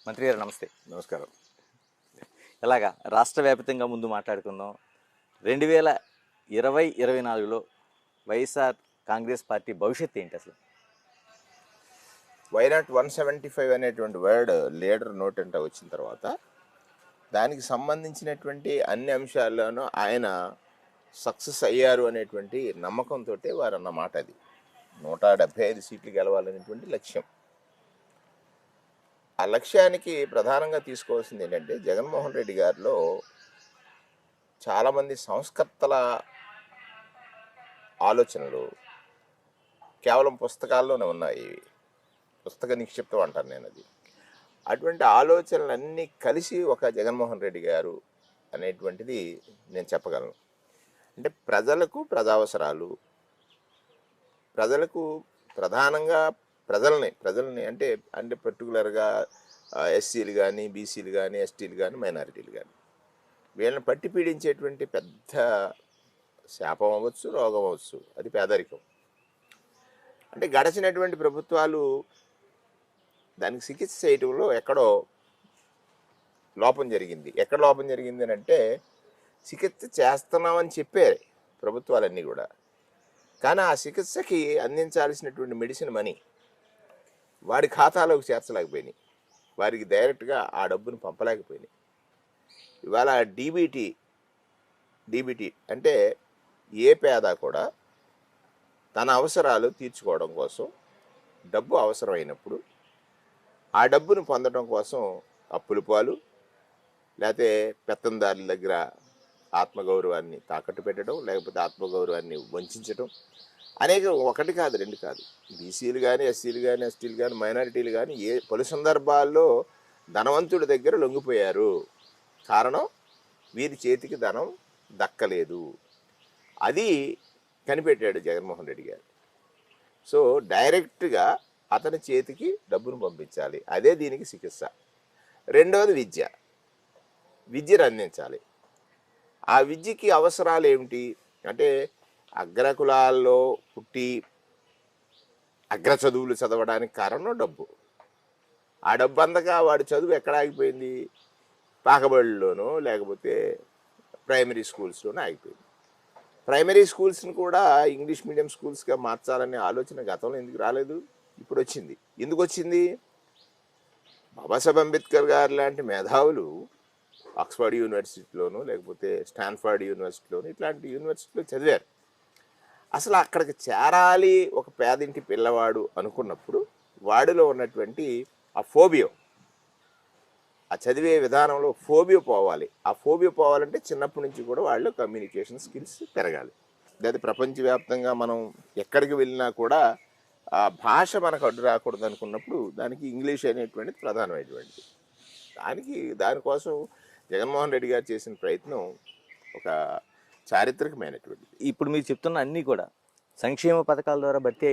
మంత్రి గారు నమస్తే. నమస్కారం. ఎలాగా రాష్ట్ర వ్యాప్తంగా ముందు మాట్లాడుకుందాం. 2024లో వైఎస్ఆర్ కాంగ్రెస్ పార్టీ భవిష్యత్తు ఏంటి అసలు? వైనాట్ 175 అనేటువంటి వర్డ్ లీడర్ నోట్ అంట వచ్చిన తర్వాత దానికి సంబంధించినటువంటి అన్ని అంశాల్లోనూ ఆయన సక్సెస్ అయ్యారు అనేటువంటి నమ్మకంతో వారు అన్నమాట. అది 175 సీట్లు గెలవాలనేటువంటి లక్ష్యం. ఆ లక్ష్యానికి ప్రధానంగా తీసుకోవాల్సింది ఏంటంటే, జగన్మోహన్ రెడ్డి గారిలో చాలామంది సంస్కర్తల ఆలోచనలు కేవలం పుస్తకాల్లోనే ఉన్నాయి. పుస్తక నిక్షిప్తం అంటాను నేను అది. అటువంటి ఆలోచనలన్నీ కలిసి ఒక జగన్మోహన్ రెడ్డి గారు అనేటువంటిది నేను చెప్పగలను. అంటే ప్రజలకు ప్రజావసరాలు, ప్రజలకు ప్రధానంగా ప్రజల్ని అంటే అంటే పర్టికులర్గా ఎస్సీలు కానీ, బీసీలు కానీ, ఎస్టీలు కానీ, మైనారిటీలు కానీ వీళ్ళని పట్టి పీడించేటువంటి పెద్ద శాపం అవ్వచ్చు, రోగం అవ్వచ్చు, అది పేదరికం. అంటే గడిచినటువంటి ప్రభుత్వాలు దానికి చికిత్స చేయటంలో ఎక్కడో లోపం జరిగింది. ఎక్కడ లోపం జరిగింది అని అంటే, చికిత్స చేస్తున్నామని చెప్పారు ప్రభుత్వాలన్నీ కూడా, కానీ ఆ చికిత్సకి అందించాల్సినటువంటి మెడిసిన్ మనీ వాడి ఖాతాలోకి చేర్చలేకపోయినాయి, వారికి డైరెక్ట్గా ఆ డబ్బును పంపలేకపోయినాయి. ఇవాళ డీబీటీ అంటే ఏ పేద కూడా తన అవసరాలు తీర్చుకోవడం కోసం డబ్బు అవసరమైనప్పుడు ఆ డబ్బును పొందడం కోసం అప్పుల పాలు, లేకపోతే పెత్తందారుల దగ్గర ఆత్మగౌరవాన్ని తాకట్టు పెట్టడం, లేకపోతే ఆత్మగౌరవాన్ని వంచడం అనేక, ఒకటి కాదు రెండు కాదు. బీసీలు కానీ, ఎస్సీలు కానీ, ఎస్టీలు కానీ, మైనారిటీలు కానీ పలు సందర్భాల్లో ధనవంతుడి దగ్గర లొంగిపోయారు. కారణం వీరి చేతికి ధనం దక్కలేదు. అది కనిపెట్టాడు జగన్మోహన్ రెడ్డి గారు. సో డైరెక్ట్గా అతని చేతికి డబ్బును పంపించాలి, అదే దీనికి చికిత్స. రెండవది విద్యను అందించాలి. ఆ విద్యకి అవసరాలు ఏమిటి అంటే, అగ్రకులాల్లో పుట్టి అగ్ర చదువులు చదవడానికి కారణం డబ్బు. ఆ డబ్బు అందక వాడి చదువు ఎక్కడ ఆగిపోయింది? పాకబడిలోనో లేకపోతే ప్రైమరీ స్కూల్స్లోనూ ఆగిపోయింది. ప్రైమరీ స్కూల్స్ని కూడా ఇంగ్లీష్ మీడియం స్కూల్స్గా మార్చాలనే ఆలోచన గతంలో ఎందుకు రాలేదు? ఇప్పుడు వచ్చింది. ఎందుకు వచ్చింది? బాబాసాహెబ్ అంబేద్కర్ గారు లాంటి మేధావులు ఆక్స్ఫర్డ్ యూనివర్సిటీలోను, లేకపోతే స్టాన్ఫర్డ్ యూనివర్సిటీలోను, ఇట్లాంటి యూనివర్సిటీలో చదివారు. అసలు అక్కడికి చేరాలి ఒక పేదింటి పిల్లవాడు అనుకున్నప్పుడు వాడిలో ఉన్నటువంటి ఆ ఫోబియో, ఆ చదివే విధానంలో ఫోబియో పోవాలి. ఆ ఫోబియో పోవాలంటే చిన్నప్పటి నుంచి కూడా వాళ్ళు కమ్యూనికేషన్ స్కిల్స్ పెరగాలి. లేదా ప్రపంచవ్యాప్తంగా మనం ఎక్కడికి వెళ్ళినా కూడా ఆ భాష మనకు అడ్డు రాకూడదు అనుకున్నప్పుడు దానికి ఇంగ్లీష్ అనేటువంటిది ప్రధానమైనటువంటిది. దానికోసం జగన్మోహన్ రెడ్డి గారు చేసిన ప్రయత్నం ఒక చారిత్రకమైనటువంటిది. ఇప్పుడు మీరు చెప్తున్న అన్నీ కూడా సంక్షేమ పథకాల ద్వారా భర్తీ